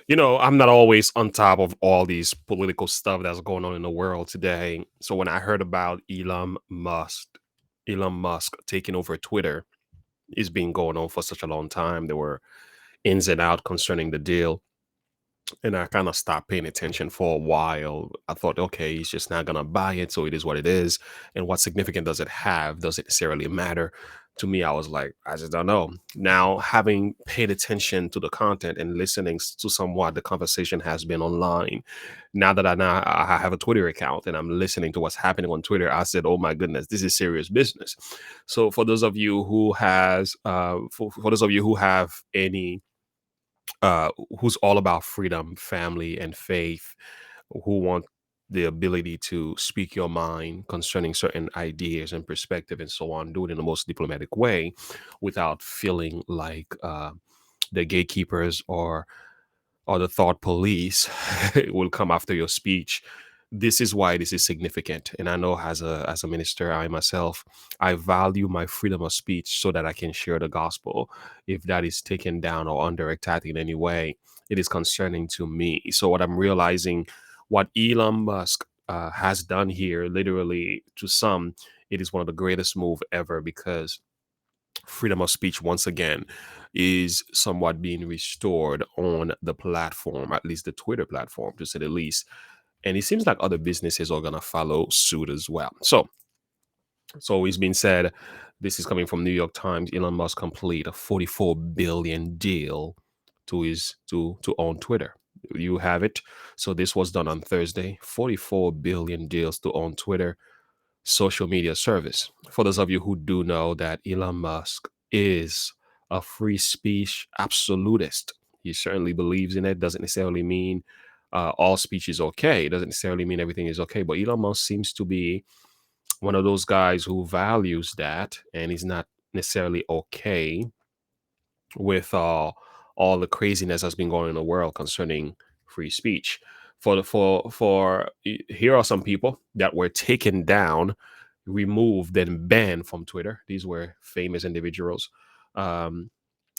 I'm not always on top of all these political stuff that's going on in the world today. So when I heard about Elon Musk taking over Twitter, it's been going on for such a long time. There were ins and out concerning the deal, and I kind of stopped paying attention for a while. I thought, okay, he's just not gonna buy it, so it is what it is. And what significance does it have? Does it necessarily matter? To me, I was like, I just don't know. Now, having paid attention to the content and listening to somewhat the conversation has been online. Now I have a Twitter account and I'm listening to what's happening on Twitter, I said, oh my goodness, this is serious business. So for those of you who have any who's all about freedom, family, and faith, who want the ability to speak your mind concerning certain ideas and perspective and so on, do it in the most diplomatic way without feeling like the gatekeepers or the thought police will come after your speech. This is why this is significant. And I know as a minister, I myself, I value my freedom of speech so that I can share the gospel. If that is taken down or under attack in any way, it is concerning to me. So what I'm realizing, what Elon Musk has done here, literally to some, it is one of the greatest move ever, because freedom of speech once again is somewhat being restored on the platform, at least the Twitter platform, to say the least. And it seems like other businesses are going to follow suit as well. So it's been said, this is coming from New York Times, Elon Musk complete a 44 billion deal to own Twitter. You have it. So this was done on Thursday. 44 billion deals to own Twitter social media service. For those of you who do know that Elon Musk is a free speech absolutist, he certainly believes in it. Doesn't necessarily mean all speech is okay. It doesn't necessarily mean everything is okay. But Elon Musk seems to be one of those guys who values that, and he's not necessarily okay with all the craziness that's been going on in the world concerning free speech. Here are some people that were taken down, removed, and banned from Twitter. These were famous individuals. Um,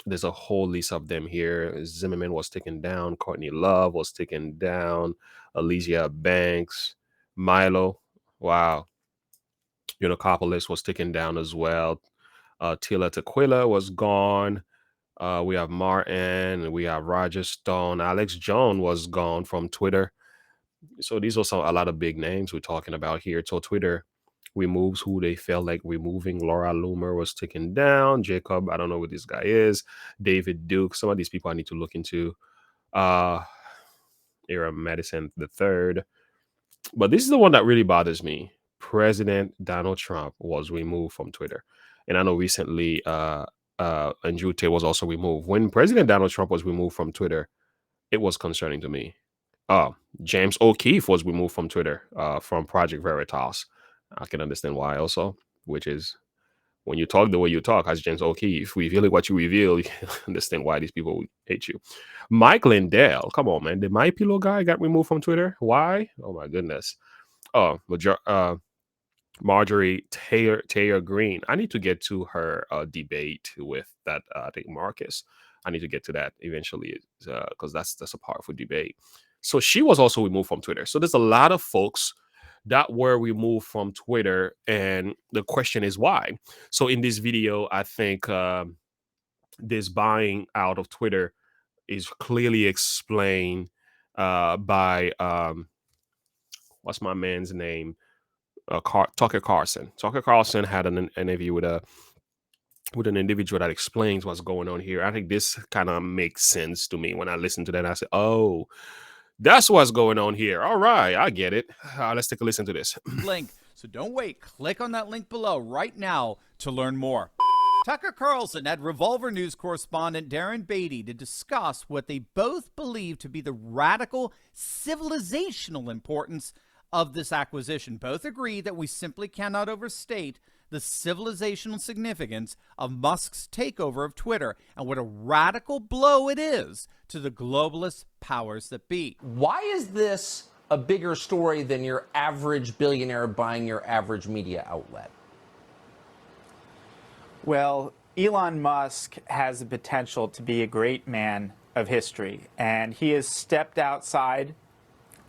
there's a whole list of them here. Zimmerman was taken down. Courtney Love was taken down. Alicia Banks, Milo. Wow. Yiannopoulos was taken down as well. Tila Tequila was gone. We have Martin, we have Roger Stone, Alex Jones was gone from Twitter. So these are a lot of big names we're talking about here. So Twitter removes who they felt like removing. Laura Loomer was taken down. Jacob, I don't know what this guy is. David Duke, some of these people I need to look into. Uh Era Madison the third. But this is the one that really bothers me. President Donald Trump was removed from Twitter. And I know recently Andrew Tate was also removed. When President Donald Trump was removed from Twitter, it was concerning to me. Uh, James O'Keefe was removed from Twitter from Project Veritas. I can understand why also, which is when you talk the way you talk, as James O'Keefe, revealing what you reveal, you can understand why these people hate you. Mike Lindell, come on, man. The My Pillow guy got removed from Twitter. Why? Oh my goodness. Oh, Marjorie Taylor Green. I need to get to her debate with that. I think Marcus. I need to get to that eventually because that's a powerful debate. So she was also removed from Twitter. So there's a lot of folks that were removed from Twitter, and the question is why. So in this video, I think this buying out of Twitter is clearly explained by what's my man's name? Tucker Carlson. Tucker Carlson had an interview with an individual that explains what's going on here. I think this kind of makes sense to me when I listen to that. I say, "Oh, that's what's going on here." All right, I get it. Let's take a listen to this. Link. So don't wait. Click on that link below right now to learn more. Tucker Carlson had Revolver News correspondent Darren Beatty to discuss what they both believe to be the radical civilizational importance of this acquisition. Both agree that we simply cannot overstate the civilizational significance of Musk's takeover of Twitter and what a radical blow it is to the globalist powers that be. Why is this a bigger story than your average billionaire buying your average media outlet? Well, Elon Musk has the potential to be a great man of history, and he has stepped outside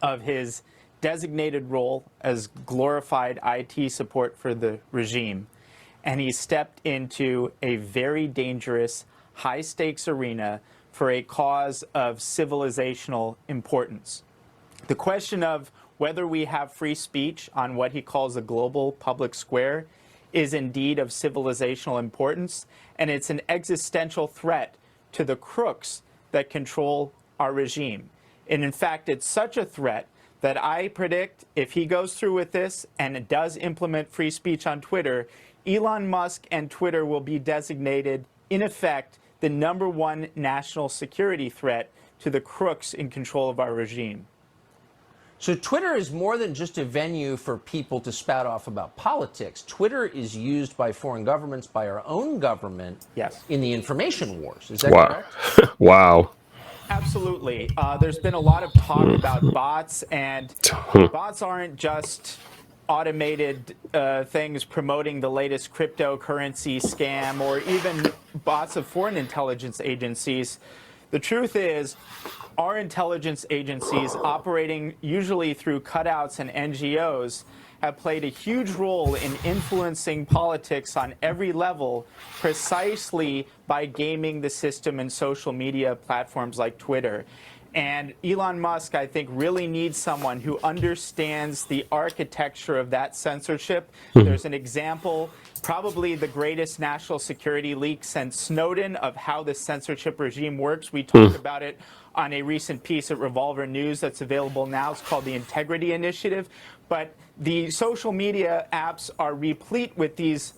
of his designated role as glorified IT support for the regime, and he stepped into a very dangerous, high-stakes arena for a cause of civilizational importance. The question of whether we have free speech on what he calls a global public square is indeed of civilizational importance, and it's an existential threat to the crooks that control our regime. And in fact, it's such a threat that I predict if he goes through with this and it does implement free speech on Twitter, Elon Musk and Twitter will be designated, in effect, the #1 national security threat to the crooks in control of our regime. So Twitter is more than just a venue for people to spout off about politics. Twitter is used by foreign governments, by our own government, Yes. in the information wars. Is that Wow. correct? Wow. Absolutely. There's been a lot of talk about bots, and bots aren't just automated things promoting the latest cryptocurrency scam or even bots of foreign intelligence agencies. The truth is, our intelligence agencies, operating usually through cutouts and NGOs, have played a huge role in influencing politics on every level precisely by gaming the system in social media platforms like Twitter. And Elon Musk, I think, really needs someone who understands the architecture of that censorship. There's an example, probably the greatest national security leak since Snowden, of how the censorship regime works. We talked about it on a recent piece at Revolver News that's available now. It's called the Integrity Initiative. But the social media apps are replete with these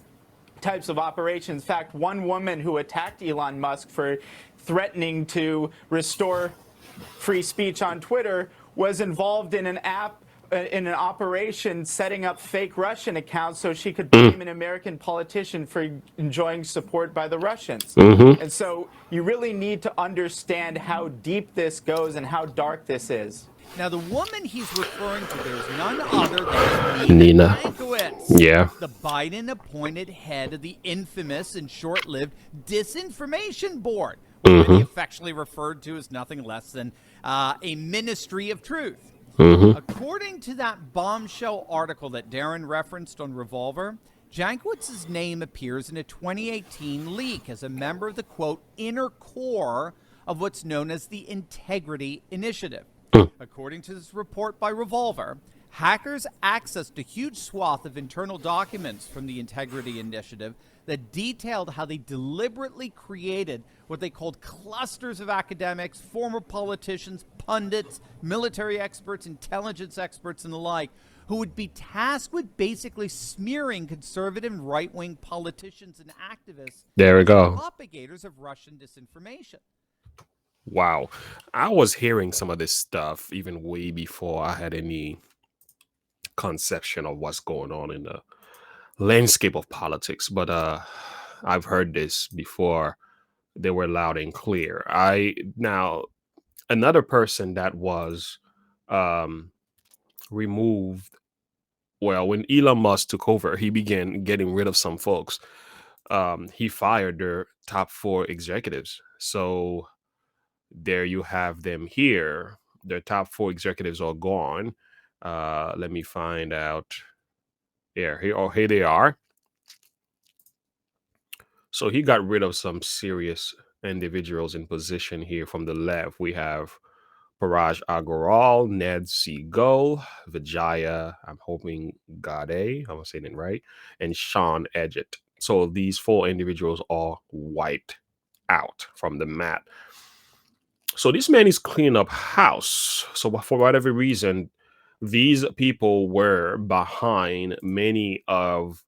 types of operations. In fact, one woman who attacked Elon Musk for threatening to restore free speech on Twitter was involved in an operation setting up fake Russian accounts so she could blame an American politician for enjoying support by the Russians. And so you really need to understand how deep this goes and how dark this is. Now, the woman he's referring to there is none other than Nina. Jankowicz, Yeah. the Biden-appointed head of the infamous and short-lived Disinformation Board, which many affectionately referred to as nothing less than a ministry of truth. According to that bombshell article that Darren referenced on Revolver, Jankowicz's name appears in a 2018 leak as a member of the, quote, inner core of what's known as the Integrity Initiative. According to this report by Revolver, hackers accessed a huge swath of internal documents from the Integrity Initiative that detailed how they deliberately created what they called clusters of academics, former politicians, pundits, military experts, intelligence experts, and the like, who would be tasked with basically smearing conservative and right-wing politicians and activists There we as go. propagators of Russian disinformation. Wow. I was hearing some of this stuff even way before I had any conception of what's going on in the landscape of politics. But I've heard this before. They were loud and clear. Now another person that was um removed, well, when Elon Musk took over, he began getting rid of some folks. He fired their top 4 executives. So there you have them here. Their top 4 executives are gone. Let me find out. Here they are. So he got rid of some serious individuals in position here. From the left, we have Paraj Agarwal, Ned Seagull, Vijaya, I'm hoping Gade, I'm saying it right, and Sean Edgett. So these 4 individuals are wiped out from the map. So this man is cleaning up house. So for whatever reason, these people were behind many of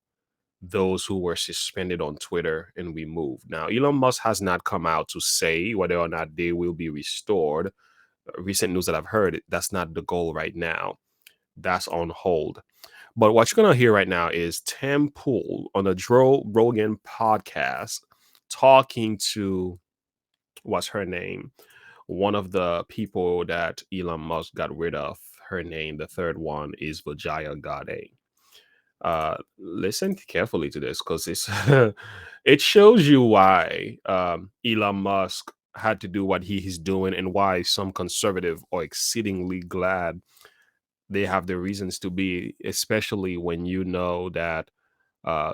those who were suspended on Twitter and removed. Now, Elon Musk has not come out to say whether or not they will be restored. Recent news that I've heard, that's not the goal right now. That's on hold. But what you're going to hear right now is Tim Pool on the Joe Rogan podcast talking to, what's her name? One of the people that Elon Musk got rid of. Her name, the third one, is Vijaya Gade. Listen carefully to this because it's it shows you why Elon Musk had to do what he is doing, and why some conservative are exceedingly glad they have their reasons to be, especially when you know that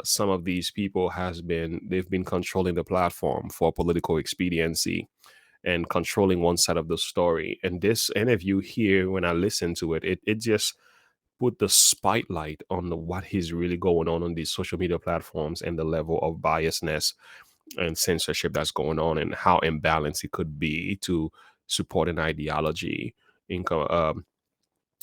some of these people they've been controlling the platform for political expediency and controlling one side of the story. And this interview here, when I listen to it, it just put the spotlight on what is really going on these social media platforms, and the level of biasness and censorship that's going on, and how imbalanced it could be to support an ideology in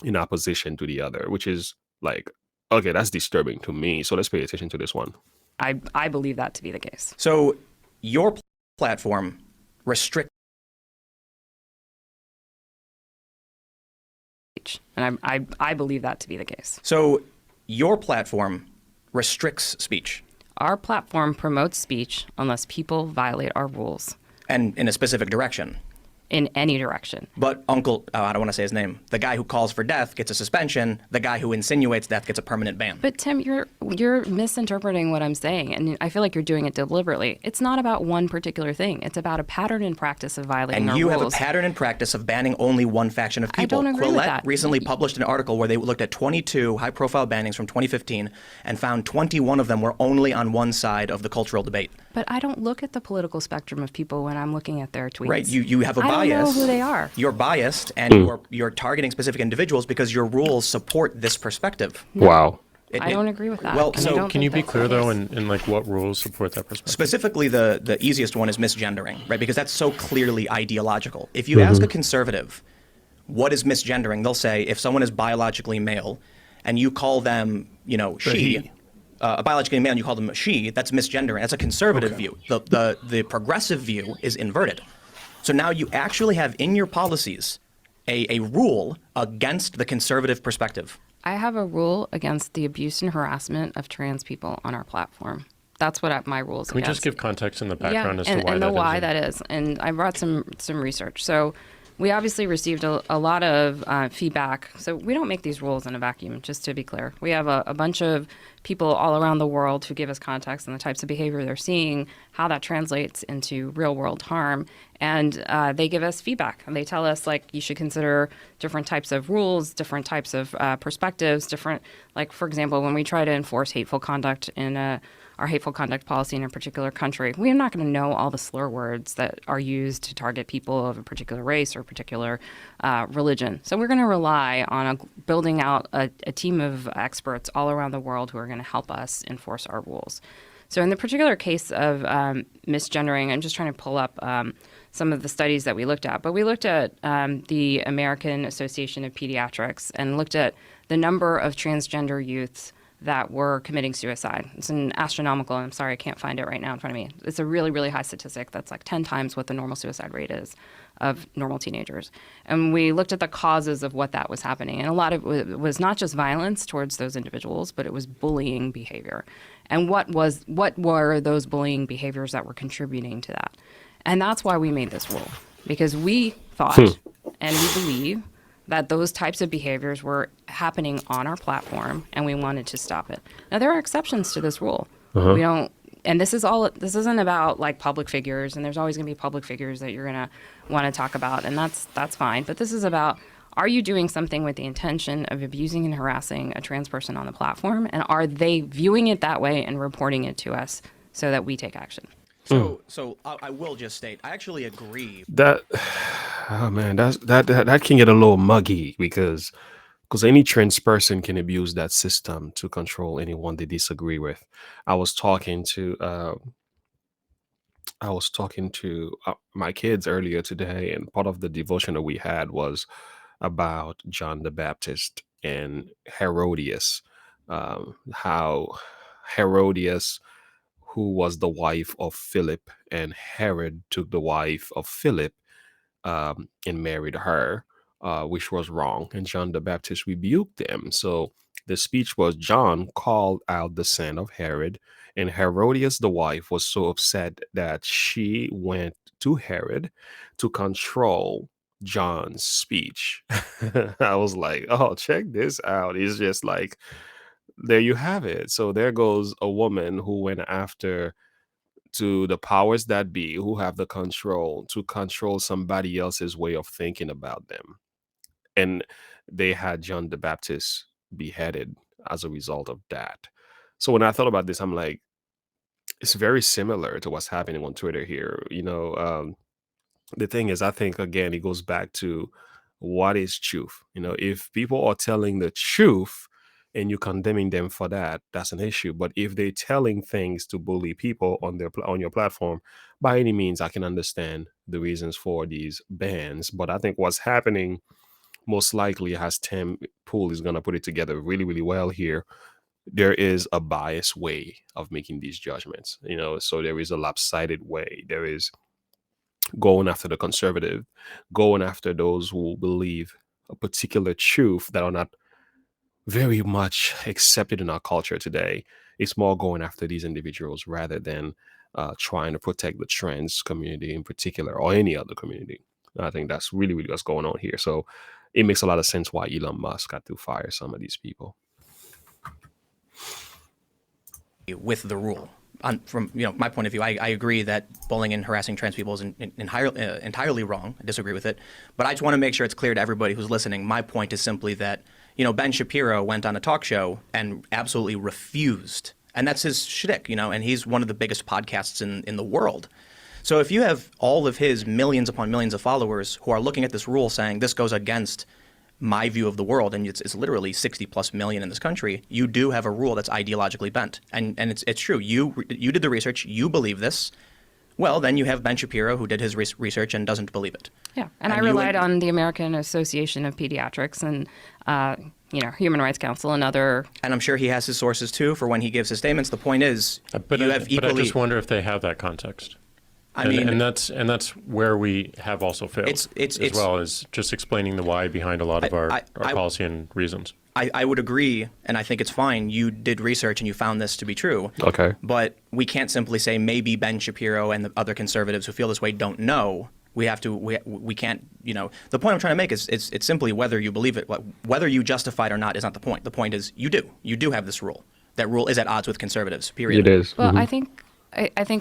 in opposition to the other, which is like, okay, that's disturbing to me. So let's pay attention to this one. I believe that to be the case. So your platform restricts Speech. And I believe that to be the case. So your platform restricts speech, Our platform promotes speech unless people violate our rules and in a specific direction. in any direction. But Uncle, I don't want to say his name, the guy who calls for death gets a suspension. The guy who insinuates death gets a permanent ban. But Tim, you're misinterpreting what I'm saying, and I feel like you're doing it deliberately. It's not about one particular thing. It's about a pattern and practice of violating our And you rules. have a pattern and practice of banning only one faction of people. I don't agree with Quillette that. recently published an article where they looked at 22 high-profile bannings from 2015 and found 21 of them were only on one side of the cultural debate. But I don't look at the political spectrum of people when I'm looking at their tweets. Right, you have a bias. I don't know who they are. You're biased, and you're targeting specific individuals because your rules support this perspective. Wow. I don't agree with that. Well, and I so don't Can you think be that's the clear, though, case. in like what rules support that perspective? Specifically, the easiest one is misgendering, right? Because that's so clearly ideological. If you ask a conservative, what is misgendering? They'll say if someone is biologically male and you call them, she, biologically male and you call them a she, that's misgendering. That's a conservative view. The progressive view is inverted. So now you actually have in your policies a rule against the conservative perspective. I have a rule against the abuse and harassment of trans people on our platform. That's what my rules Can we against. just give context in the background as to why and that the why is? that is. And I brought some research. So we obviously received a lot of feedback. So we don't make these rules in a vacuum, just to be clear. We have a bunch of people all around the world who give us context on the types of behavior they're seeing, how that translates into real world harm. And they give us feedback. And they tell us, like, you should consider different types of rules, different types of perspectives, different, like, for example, when we try to enforce hateful conduct in our hateful conduct policy in a particular country, we're not going to know all the slur words that are used to target people of a particular race or a particular religion. So we're going to rely on building out a team of experts all around the world who are going to help us enforce our rules. So in the particular case of misgendering, I'm just trying to pull up some of the studies that we looked at. But we looked at the American Association of Pediatrics and looked at the number of transgender youths that were committing suicide. It's an astronomical, I'm sorry, I can't find it right now in front of me. It's a really, really high statistic. That's like 10 times what the normal suicide rate is of normal teenagers. And we looked at the causes of what that was happening. And a lot of it was not just violence towards those individuals, but it was bullying behavior. And what were those bullying behaviors that were contributing to that? And that's why we made this rule, because we thought and we believe that those types of behaviors were happening on our platform, and we wanted to stop it. Now, there are exceptions to this rule. We don't, and this isn't about like public figures, and there's always going to be public figures that you're going to want to talk about, and that's fine. But this is about, are you doing something with the intention of abusing and harassing a trans person on the platform, and are they viewing it that way and reporting it to us so that we take action? So I will just state, I actually agree. That, oh man, that can get a little muggy, because any trans person can abuse that system to control anyone they disagree with. I was talking to my kids earlier today, and part of the devotion that we had was about John the Baptist and Herodias, how Herodias, who was the wife of Philip, and Herod took the wife of Philip and married her, which was wrong. And John the Baptist rebuked them. So the speech was, John called out the son of Herod, and Herodias, the wife, was so upset that she went to Herod to control John's speech. I was like, oh, check this out. It's just like, there you have it. So there goes a woman who went after to the powers that be who have the control to control somebody else's way of thinking about them. And they had John the Baptist beheaded as a result of that. So when I thought about this, I'm like, it's very similar to what's happening on Twitter here. The thing is, I think again, it goes back to what is truth. If people are telling the truth and you're condemning them for that, that's an issue. But if they're telling things to bully people on your platform, by any means, I can understand the reasons for these bans. But I think what's happening most likely, as Tim Pool is going to put it together really, really well here, there is a biased way of making these judgments. So there is a lopsided way. There is going after the conservative, going after those who believe a particular truth that are not very much accepted in our culture today. It's more going after these individuals rather than trying to protect the trans community in particular or any other community. I think that's really, really what's going on here. So it makes a lot of sense why Elon Musk had to fire some of these people. With the rule. From my point of view, I agree that bullying and harassing trans people is entirely wrong. I disagree with it. But I just want to make sure it's clear to everybody who's listening. My point is simply that, Ben Shapiro went on a talk show and absolutely refused. And that's his shtick, and he's one of the biggest podcasts in the world. So if you have all of his millions upon millions of followers who are looking at this rule saying this goes against my view of the world, and it's literally 60 plus million in this country, you do have a rule that's ideologically bent. And it's true. You did the research. You believe this. Well, then you have Ben Shapiro who did his research and doesn't believe it. Yeah. And I relied on the American Association of Pediatrics and, Human Rights Council and other. And I'm sure he has his sources too for when he gives his statements. The point is, but I just wonder if they have that context. And that's where we have also failed, as well as just explaining the why behind a lot of our policy and reasons. I would agree, and I think it's fine. You did research and you found this to be true. Okay. But we can't simply say maybe Ben Shapiro and the other conservatives who feel this way don't know. We have to. We can't. The point I'm trying to make is it's simply whether you believe it, whether you justify it or not is not the point. The point is you do. You do have this rule. That rule is at odds with conservatives. Period. It is. Well, I think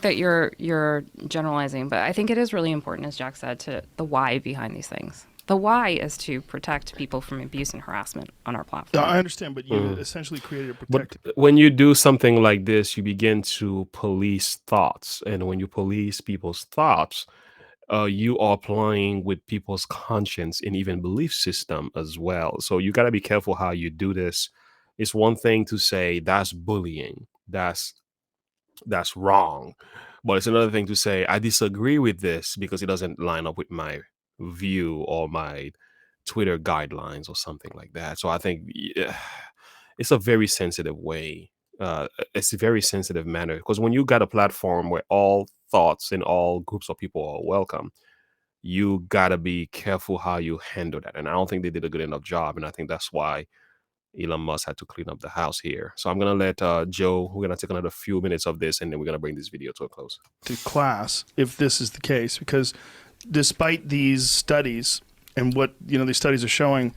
that you're generalizing, but I think it is really important, as Jack said, to the why behind these things. The why is to protect people from abuse and harassment on our platform. I understand, but you essentially created a protected. But when you do something like this, you begin to police thoughts. And when you police people's thoughts, you are playing with people's conscience and even belief system as well. So you got to be careful how you do this. It's one thing to say that's bullying. That's wrong. But it's another thing to say, I disagree with this because it doesn't line up with my view or my Twitter guidelines or something like that. So I think it's a very sensitive way. It's a very sensitive manner because when you got a platform where all thoughts and all groups of people are welcome, you got to be careful how you handle that. And I don't think they did a good enough job. And I think that's why Elon Musk had to clean up the house here. So I'm going to let Joe, we're going to take another few minutes of this, and then we're going to bring this video to a close. To class, if this is the case, because despite these studies and what these studies are showing,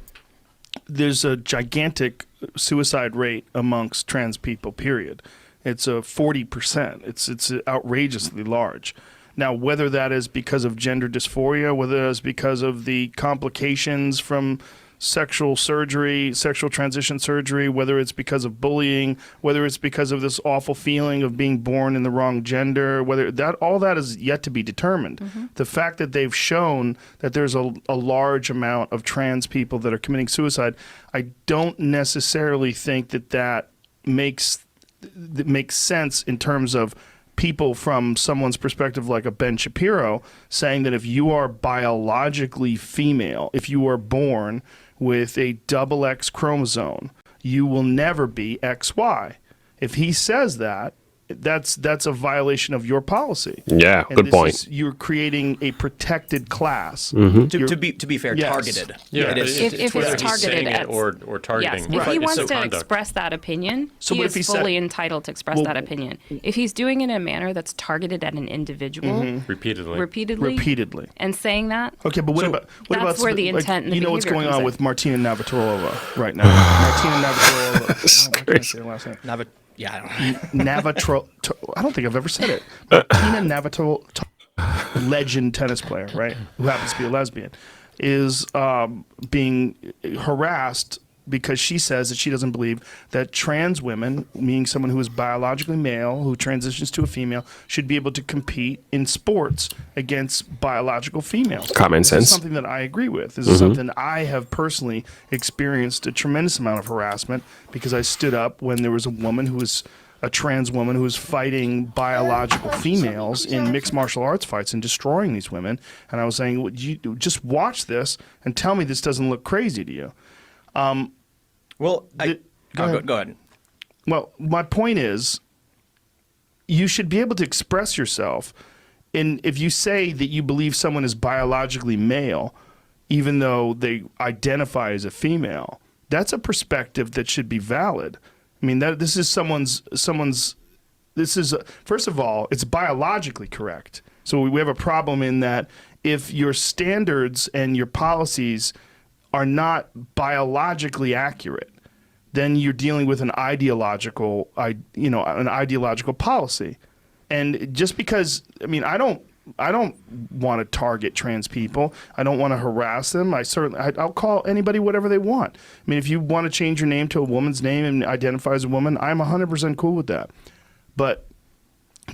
there's a gigantic suicide rate amongst trans people, period. It's a 40%. It's outrageously large. Now, whether that is because of gender dysphoria, whether that is because of the complications from sexual surgery, sexual transition surgery, whether it's because of bullying, whether it's because of this awful feeling of being born in the wrong gender, whether that all that is yet to be determined. The fact that they've shown that there's a large amount of trans people that are committing suicide, I don't necessarily think that makes sense in terms of people from someone's perspective like a Ben Shapiro saying that if you are biologically female, if you are born with a double X chromosome, you will never be XY. If he says that, that's a violation of your policy. Yeah, and good point. You're creating a protected class. To be fair, Yes. targeted. Yeah, it is. If whether it's he's targeted saying at it or targeting. Yes, if he wants to conduct. express that opinion, So he what if is he said- fully entitled to express that opinion. If he's doing it in a manner that's targeted at an individual repeatedly. and saying that, Okay, but what about that's where the intent and the what's behavior going comes on in. with Martina Navratilova right now? Martina Navratilova. I can't say her last name. Yeah, I I don't think I've ever said it. But Tina Navratilova, legend tennis player, right, who happens to be a lesbian, is being harassed because she says that she doesn't believe that trans women, meaning someone who is biologically male, who transitions to a female, should be able to compete in sports against biological females. Common sense. This is something that I agree with. This is something I have personally experienced a tremendous amount of harassment because I stood up when there was a woman who was a trans woman who was fighting biological females in mixed martial arts fights and destroying these women. And I was saying, well, you just watch this and tell me this doesn't look crazy to you. Go ahead. Well, my point is, you should be able to express yourself. And if you say that you believe someone is biologically male, even though they identify as a female, that's a perspective that should be valid. I mean, this is first of all, it's biologically correct. So we have a problem in that if your standards and your policies are not biologically accurate, then you're dealing with an ideological policy. And just because, I mean, I don't want to target trans people. I don't want to harass them. I'll call anybody whatever they want. I mean, if you want to change your name to a woman's name and identify as a woman, I'm 100% cool with that. But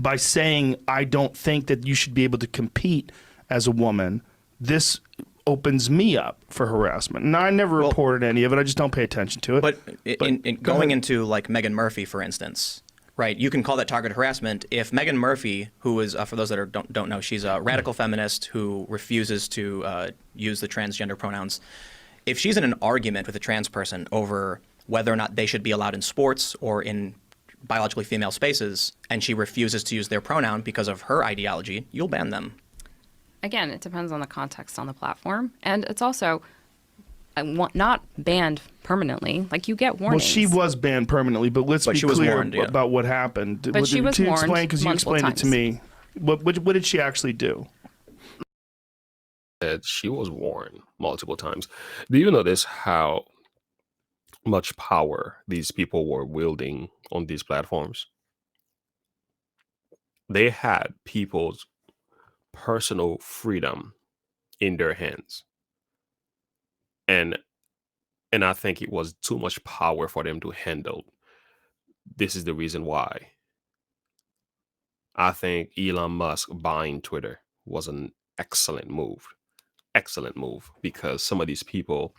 by saying I don't think that you should be able to compete as a woman, this opens me up for harassment. Now, I never reported any of it. I just don't pay attention to it. But going into like Meghan Murphy, for instance, right? You can call that targeted harassment if Meghan Murphy, who is, for those that don't know, she's a radical feminist who refuses to use the transgender pronouns. If she's in an argument with a trans person over whether or not they should be allowed in sports or in biologically female spaces, and she refuses to use their pronoun because of her ideology, you'll ban them. Again, it depends on the context on the platform. And it's also not banned permanently. Like, you get warnings. Well, she was banned permanently, but let's be clear about what happened. But she was warned because you explained it to me. What did she actually do? She was warned multiple times. Do you notice how much power these people were wielding on these platforms? They had people's personal freedom in their hands. And I think it was too much power for them to handle. This is the reason why I think Elon Musk buying Twitter was an excellent move. Excellent move, because some of these people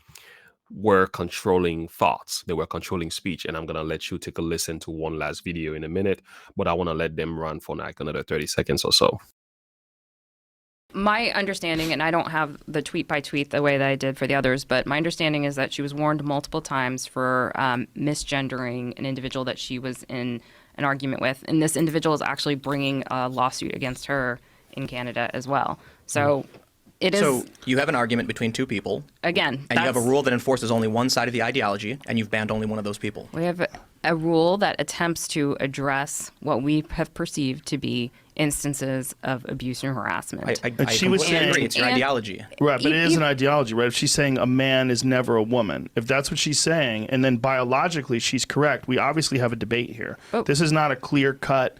were controlling thoughts. They were controlling speech. And I'm going to let you take a listen to one last video in a minute, but I want to let them run for like another 30 seconds or so. My understanding, and I don't have the tweet by tweet the way that I did for the others, but my understanding is that she was warned multiple times for misgendering an individual that she was in an argument with. And this individual is actually bringing a lawsuit against her in Canada as well. So it is. So you have an argument between two people. Again. And you have a rule that enforces only one side of the ideology, and you've banned only one of those people. We have a rule that attempts to address what we have perceived to be instances of abuse and harassment. She was saying it's your ideology. Right, but it is an ideology, right? If she's saying a man is never a woman, if that's what she's saying, and then biologically she's correct, we obviously have a debate here. This is not a clear cut.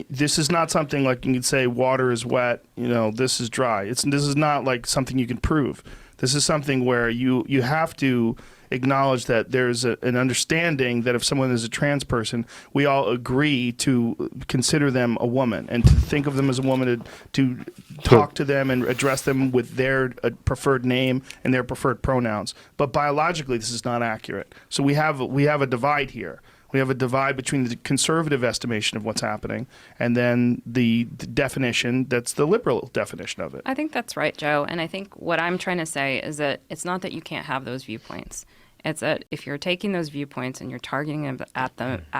This is not something like you can say water is wet, this is dry. This is not like something you can prove. This is something where you have to acknowledge that there's an understanding that if someone is a trans person, we all agree to consider them a woman and to think of them as a woman, to talk to them and address them with their preferred name and their preferred pronouns. But biologically, this is not accurate. So we have a divide here. We have a divide between the conservative estimation of what's happening and then the definition that's the liberal definition of it. I think that's right, Joe. And I think what I'm trying to say is that it's not that you can't have those viewpoints. It's that if you're taking those viewpoints and you're targeting them at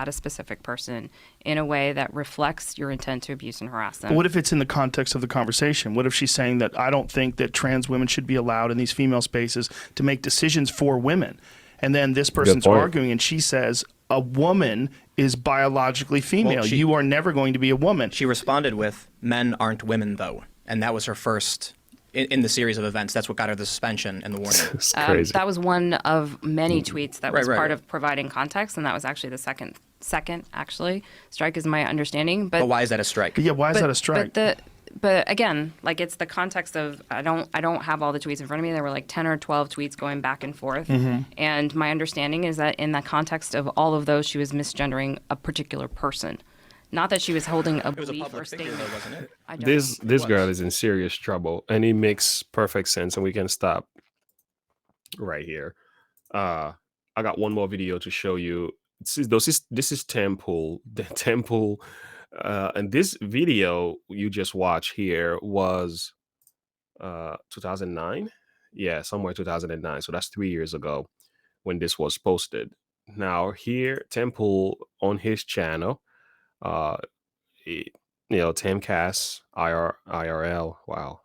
a specific person in a way that reflects your intent to abuse and harass them. But what if it's in the context of the conversation? What if she's saying that I don't think that trans women should be allowed in these female spaces to make decisions for women? And then this person's arguing and she says, a woman is biologically female. Well, you are never going to be a woman. She responded with, men aren't women, though. And that was her first, in the series of events, that's what got her the suspension and the warning. It's crazy. That was one of many tweets that was part of providing context, and that was actually the second second, actually. Strike is my understanding. But why is that a strike? Yeah, why is that a strike? But again, like, it's the context of I don't have all the tweets in front of me. There were like 10 or 12 tweets going back and forth. And my understanding is that in the context of all of those, she was misgendering a particular person. Not that she was holding a belief or statement. Though, wasn't it? This girl is in serious trouble, and it makes perfect sense, and we can stop right here. I got one more video to show you. This is Temple. The Temple. And this video you just watched here was 2009. Yeah, somewhere 2009. So that's 3 years ago when this was posted. Now here, Temple on his channel, Timcast IRL. Wow,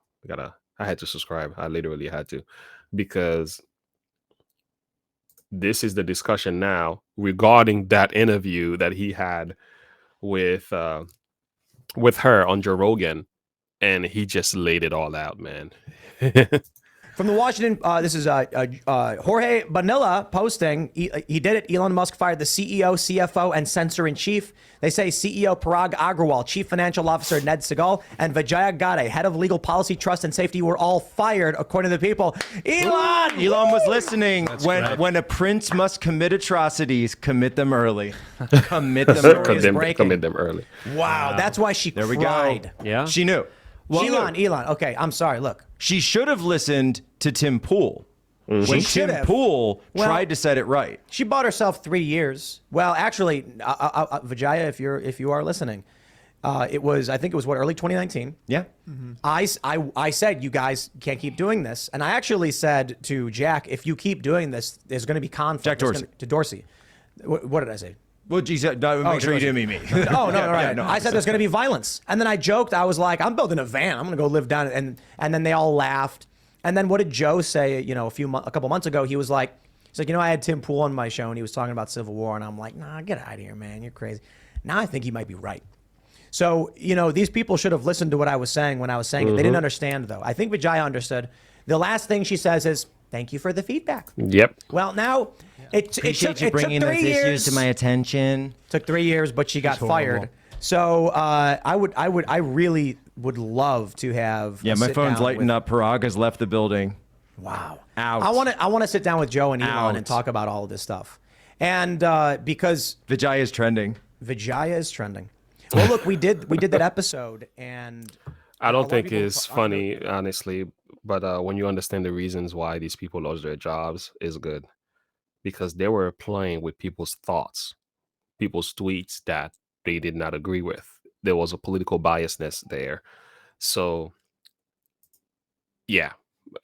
I had to subscribe. I literally had to, because this is the discussion now regarding that interview that he had with her on Joe Rogan, and he just laid it all out, man. From the Washington, this is Jorge Bonilla posting. He did it. Elon Musk fired the CEO, CFO, and censor-in-chief. They say CEO Parag Agrawal, Chief Financial Officer Ned Segal, and Vijaya Gadde, Head of Legal Policy, Trust, and Safety, were all fired, according to the people. Elon was listening. When a prince must commit atrocities, commit them early. Commit them early. Commit them early. Wow, that's why she cried. Yeah, she knew. Well, Elon. Okay, I'm sorry. Look, she should have listened to Tim Pool. When Tim Pool tried to set it right. She bought herself 3 years. Well, actually, Vijaya, if you are listening, I think it was early 2019. Yeah. I said, you guys can't keep doing this, and I actually said to Jack, if you keep doing this, there's going to be conflict. Jack Dorsey. To Dorsey. What did I say? Well, geez, make sure you didn't mean me. Oh, no, right. No, I said there's going to be violence. And then I joked. I was like, I'm building a van. I'm going to go live down. And then they all laughed. And then what did Joe say, a couple months ago? He's like, I had Tim Pool on my show, and he was talking about Civil War. And I'm like, nah, get out of here, man. You're crazy. Now I think he might be right. So, these people should have listened to what I was saying when I was saying it. They didn't understand, though. I think Vijaya understood. The last thing she says is, thank you for the feedback. Yep. Well, now... Appreciate you bringing those issues to my attention. Took 3 years, but she got fired. So I really would love to have. Yeah, my phone's lighting up. Parag has left the building. Wow. Out. I want to sit down with Joe and Elon and talk about all of this stuff, and because Vijaya is trending. Well, look, we did that episode, and I don't think it's funny, honestly, but when you understand the reasons why these people lost their jobs, is good. Because they were playing with people's thoughts, people's tweets that they did not agree with. There was a political biasness there. So, yeah,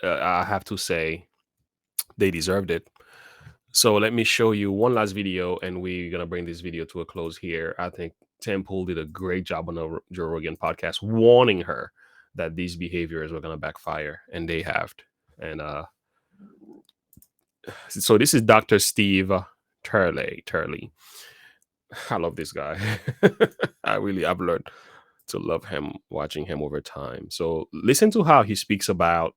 I have to say they deserved it. So let me show you one last video, and we're going to bring this video to a close here. I think Tim Pool did a great job on the Joe Rogan podcast, warning her that these behaviors were going to backfire, and they have. And, so this is Dr. Steve Turley. I love this guy. I've learned to love him, watching him over time. So listen to how he speaks about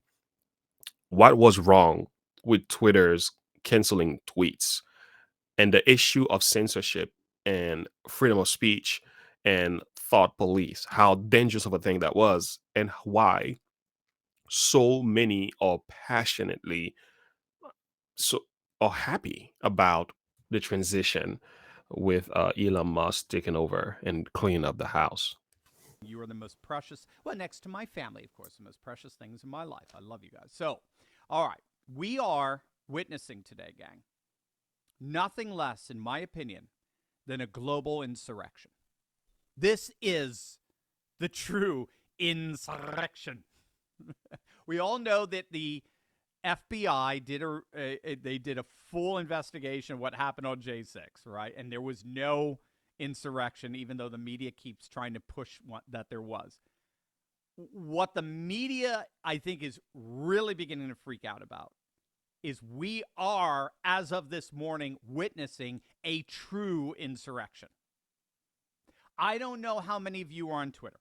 what was wrong with Twitter's canceling tweets and the issue of censorship and freedom of speech and thought police, how dangerous of a thing that was, and why so many are passionately are happy about the transition with Elon Musk taking over and cleaning up the house. You are the most precious, well, next to my family, of course, the most precious things in my life. I love you guys. So, all right, we are witnessing today, gang, nothing less, in my opinion, than a global insurrection. This is the true insurrection. We all know that the FBI did a full investigation of what happened on J6, right? And there was no insurrection, even though the media keeps trying to push that there was. What the media, I think, is really beginning to freak out about is we are, as of this morning, witnessing a true insurrection. I don't know how many of you are on Twitter,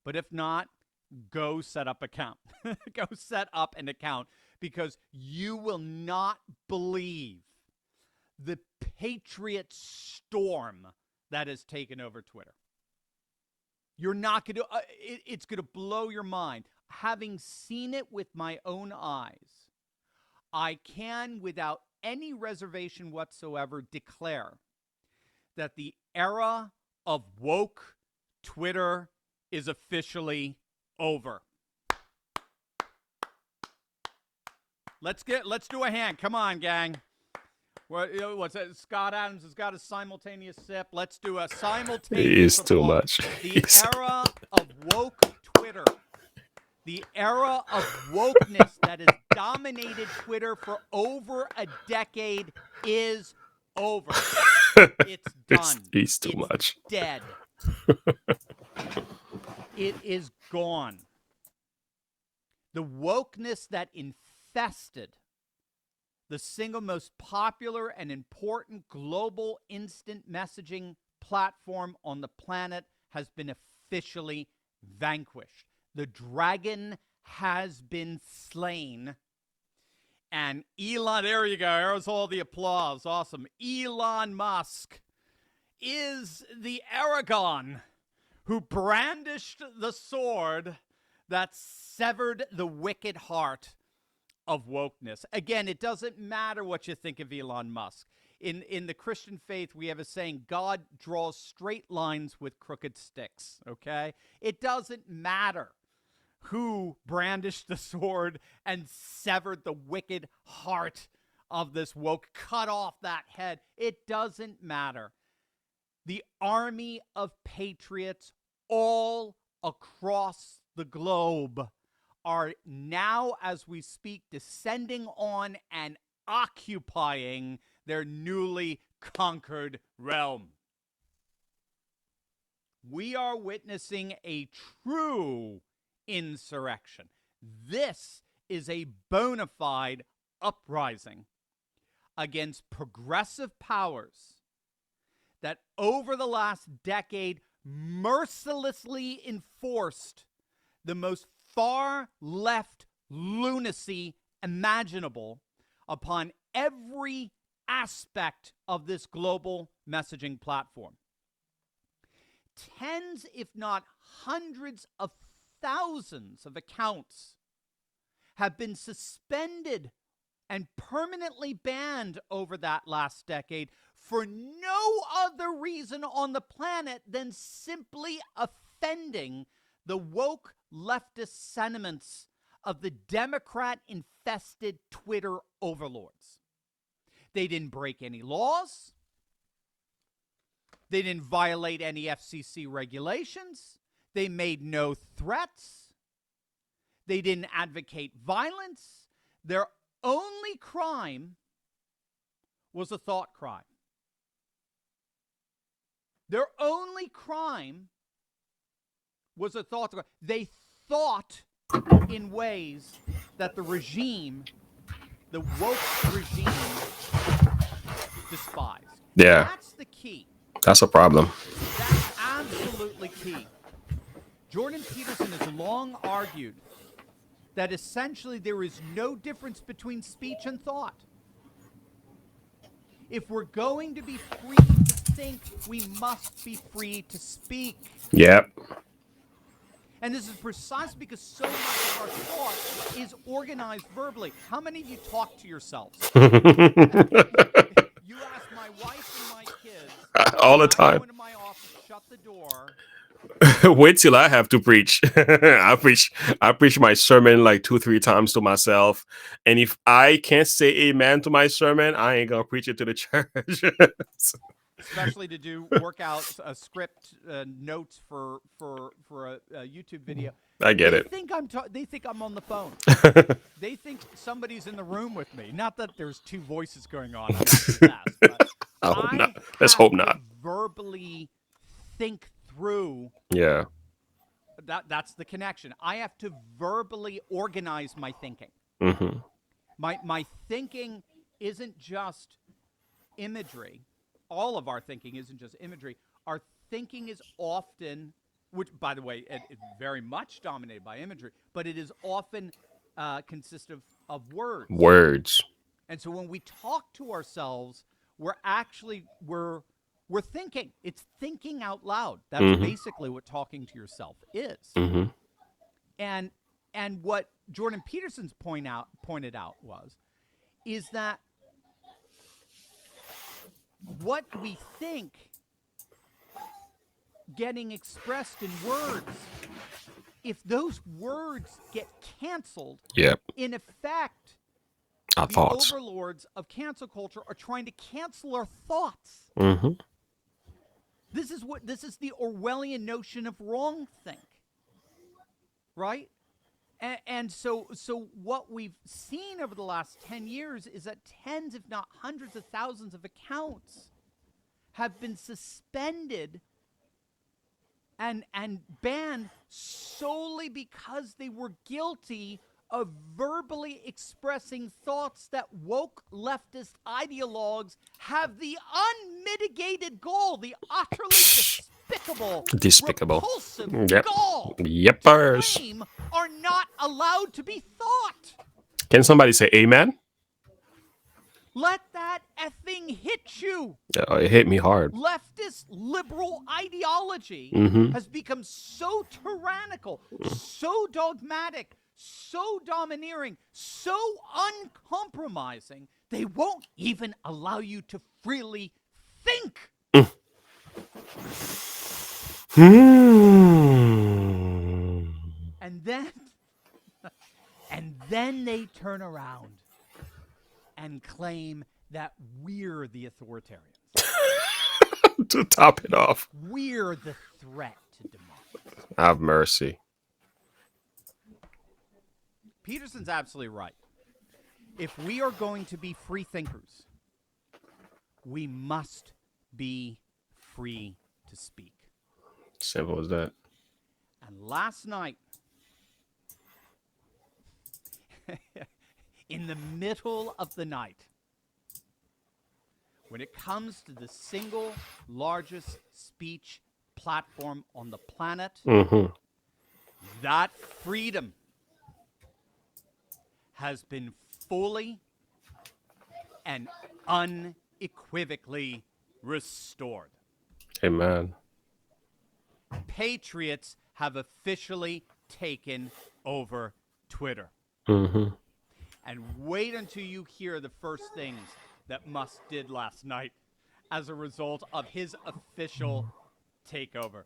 but if not, go set up account. Go set up an account, because you will not believe the patriot storm that has taken over Twitter. You're not going to, it's going to blow your mind. Having seen it with my own eyes, I can, without any reservation whatsoever, declare that the era of woke Twitter is officially over. Let's do a hand. Come on, gang. What's that? Scott Adams has got a simultaneous sip. Let's do a simultaneous It's too applause. much. The era of woke Twitter, the era of wokeness that has dominated Twitter for over a decade is over. It's done. It's too much. Dead. It is gone. The wokeness that infested the single most popular and important global instant messaging platform on the planet has been officially vanquished. The dragon has been slain. And Elon, there you go. There's all the applause. Awesome. Elon Musk is the Aragon who brandished the sword that severed the wicked heart of wokeness. Again, it doesn't matter what you think of Elon Musk. In the Christian faith, we have a saying, God draws straight lines with crooked sticks, okay? It doesn't matter who brandished the sword and severed the wicked heart of this woke, cut off that head. It doesn't matter. The army of patriots all across the globe are now, as we speak, descending on and occupying their newly conquered realm. We are witnessing a true insurrection. This is a bona fide uprising against progressive powers that over the last decade mercilessly enforced the most far-left lunacy imaginable upon every aspect of this global messaging platform. Tens, if not hundreds of thousands of accounts have been suspended and permanently banned over that last decade for no other reason on the planet than simply offending the woke leftist sentiments of the Democrat-infested Twitter overlords. They didn't break any laws. They didn't violate any FCC regulations. They made no threats. They didn't advocate violence. Their only crime was a thought crime. Their only crime was a thought crime. They thought in ways that the regime, the woke regime, despised. Yeah. That's the key. That's a problem. That's absolutely key. Jordan Peterson has long argued that essentially there is no difference between speech and thought. If we're going to be free to think, we must be free to speak. Yep. And this is precisely because so much of our thought is organized verbally. How many of you talk to yourselves? You ask my wife and my kids. All the time. I go into my office, shut the door. Wait till I have to preach. I preach my sermon like 2-3 times to myself. And if I can't say amen to my sermon, I ain't gonna preach it to the church. Especially to do workouts, script notes for a YouTube video. I get it. They think I'm on the phone. They think somebody's in the room with me. Not that there's two voices going on. I hope not. Let's hope not. Verbally think through. Yeah. That's the connection. I have to verbally organize my thinking. Mm-hmm. My thinking isn't just imagery. All of our thinking isn't just imagery. Our thinking is often, which, by the way, it's very much dominated by imagery, but it is often consistent of words. Words. And so when we talk to ourselves, we're thinking. It's thinking out loud. That's basically what talking to yourself is. And what Jordan Peterson's pointed out is that what we think getting expressed in words, if those words get canceled, in effect, our the thoughts. overlords of cancel culture are trying to cancel our thoughts. This is the Orwellian notion of wrong think, right? And so what we've seen over the last 10 years is that tens, if not hundreds of thousands of accounts have been suspended and banned solely because they were guilty of verbally expressing thoughts that woke leftist ideologues have the unmitigated goal, the utterly despicable, repulsive goal to claim are not allowed to be thought. Can somebody say amen? Let that effing hit you. It hit me hard. Leftist liberal ideology has become so tyrannical, so dogmatic, so domineering, so uncompromising, they won't even allow you to freely think. And then they turn around and claim that we're the authoritarians. To top it off. We're the threat to democracy. Have mercy. Peterson's absolutely right. If we are going to be free thinkers, we must be free to speak. Simple as that. And last night, in the middle of the night, when it comes to the single largest speech platform on the planet, that freedom has been fully and unequivocally restored. Amen. Patriots have officially taken over Twitter. And wait until you hear the first things that Musk did last night as a result of his official takeover.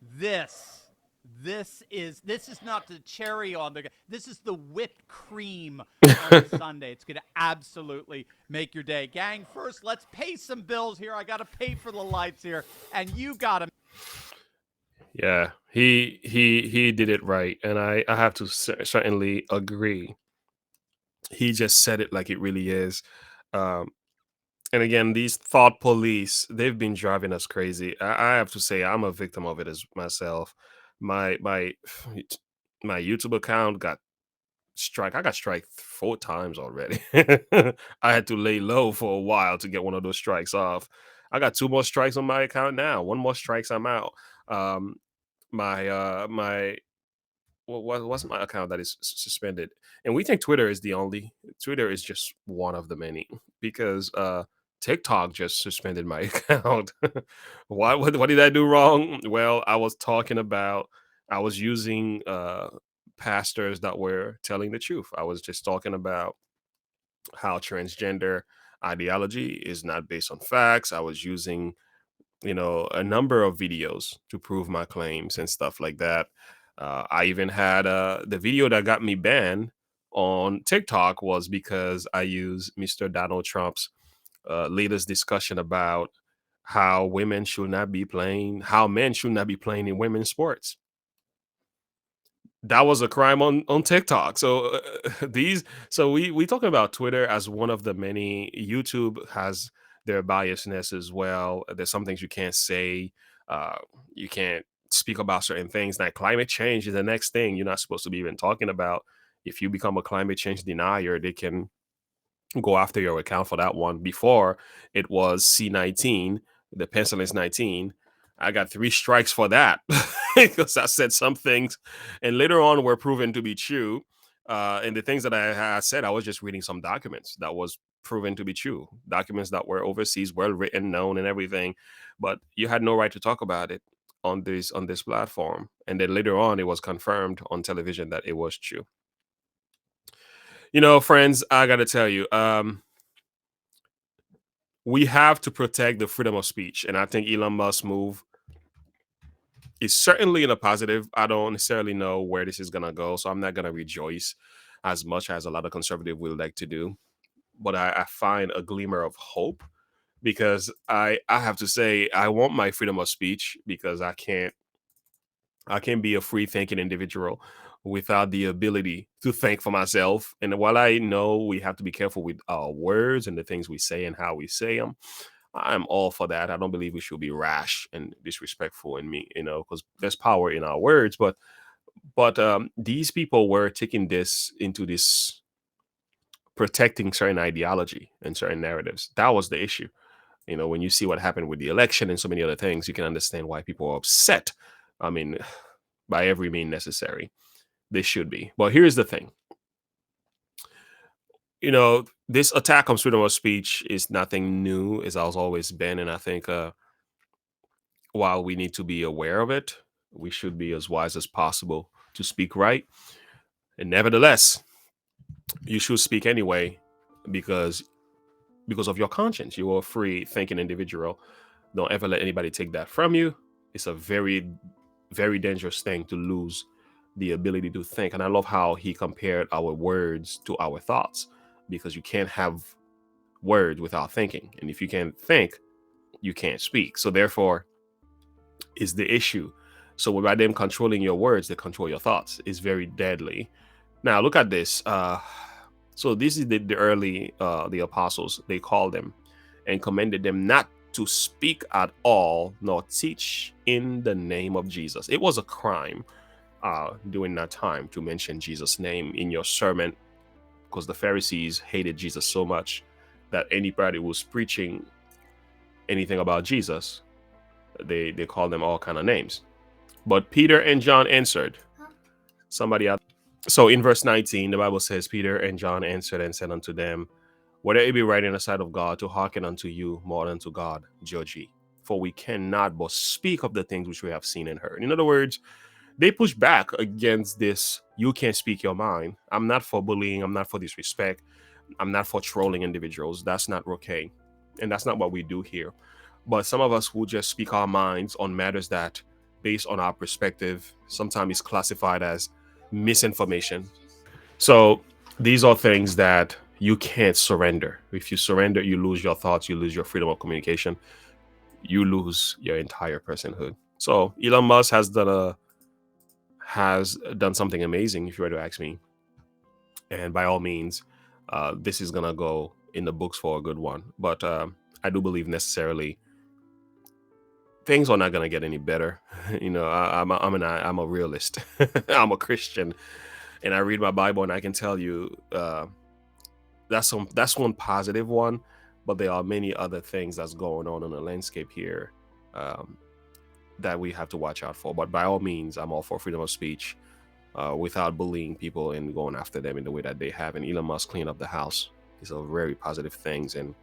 This is not the cherry on the. This is the whipped cream on Sunday. It's going to absolutely make your day, gang. First, let's pay some bills here. I got to pay for the lights here, and you got to. Yeah, he did it right, and I have to certainly agree. He just said it like it really is. And again, these thought police, they've been driving us crazy. I have to say, I'm a victim of it as myself. My YouTube account got strike. I got strike 4 times already. I had to lay low for a while to get one of those strikes off. I got 2 more strikes on my account now. 1 more strikes, I'm out. My what's my account that is suspended? And we think Twitter is the only. Twitter is just one of the many, because TikTok just suspended my account. What did I do wrong? Well, I was using pastors that were telling the truth. I was just talking about how transgender ideology is not based on facts. I was using a number of videos to prove my claims and stuff like that. I even had the video that got me banned on TikTok was because I used Mr. Donald Trump's latest discussion about how men should not be playing in women's sports. That was a crime on TikTok. So we talking about Twitter as one of the many. YouTube has their biasness as well. There's some things you can't say. You can't speak about certain things. Like climate change is the next thing you're not supposed to be even talking about. If you become a climate change denier, they can go after your account for that one. Before, it was C19, the pencil is 19. I got 3 strikes for that because I said some things, and later on were proven to be true. And the things that I said, I was just reading some documents that was proven to be true, documents that were overseas, well written, known, and everything. But you had no right to talk about it on this platform. And then later on, it was confirmed on television that it was true. Friends, I got to tell you, we have to protect the freedom of speech. And I think Elon Musk's move is certainly in a positive. I don't necessarily know where this is going to go, so I'm not going to rejoice as much as a lot of conservatives will like to do. But I find a glimmer of hope, because I have to say, I want my freedom of speech, because I can't be a free thinking individual without the ability to think for myself. And while I know we have to be careful with our words and the things we say and how we say them, I'm all for that. I don't believe we should be rash and disrespectful in me, because there's power in our words. But these people were taking this into this protecting certain ideology and certain narratives. That was the issue. When you see what happened with the election and so many other things, you can understand why people are upset. I mean, by every means necessary, they should be. But here's the thing. This attack on freedom of speech is nothing new, as has always been. And I think while we need to be aware of it, we should be as wise as possible to speak right. And nevertheless, you should speak anyway, because of your conscience. You are a free thinking individual. Don't ever let anybody take that from you. It's a very, very dangerous thing to lose the ability to think. And I love how he compared our words to our thoughts, because you can't have words without thinking. And if you can't think, you can't speak. So therefore is the issue. So by them controlling your words, they control your thoughts. It's very deadly. Now look at this. So this is the early, the apostles, they called them and commended them not to speak at all, nor teach in the name of Jesus. It was a crime during that time to mention Jesus' name in your sermon, because the Pharisees hated Jesus so much that anybody who was preaching anything about Jesus, they called them all kind of names. But Peter and John answered. Somebody out. So in verse 19, the Bible says, Peter and John answered and said unto them, whether it be right in the sight of God to hearken unto you more than to God, judge ye. For we cannot but speak of the things which we have seen and heard. In other words, they push back against this. You can't speak your mind. I'm not for bullying. I'm not for disrespect. I'm not for trolling individuals. That's not okay. And that's not what we do here. But some of us will just speak our minds on matters that, based on our perspective, sometimes is classified as misinformation. So these are things that you can't surrender. If you surrender, you lose your thoughts, you lose your freedom of communication, you lose your entire personhood. So Elon Musk has done something amazing, if you were to ask me. And by all means, this is gonna go in the books for a good one. But I do believe necessarily things are not gonna get any better. I'm a realist. I'm a Christian, and I read my Bible, and I can tell you that's one positive one. But there are many other things that's going on in the landscape here that we have to watch out for. But by all means, I'm all for freedom of speech without bullying people and going after them in the way that they have. And Elon Musk clean up the house. These are very positive things. And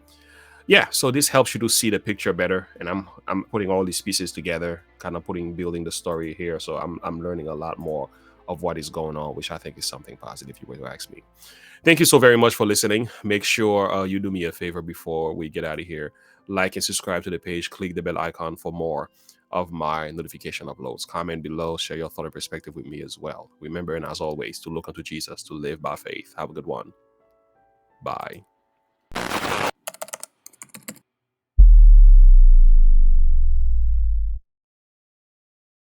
yeah, so this helps you to see the picture better. And I'm putting all these pieces together, kind of building the story here. So I'm learning a lot more of what is going on, which I think is something positive, if you were to ask me. Thank you so very much for listening. Make sure you do me a favor before we get out of here. Like and subscribe to the page. Click the bell icon for more of my notification uploads. Comment below. Share your thought and perspective with me as well. Remember, and as always, to look unto Jesus, to live by faith. Have a good one. Bye.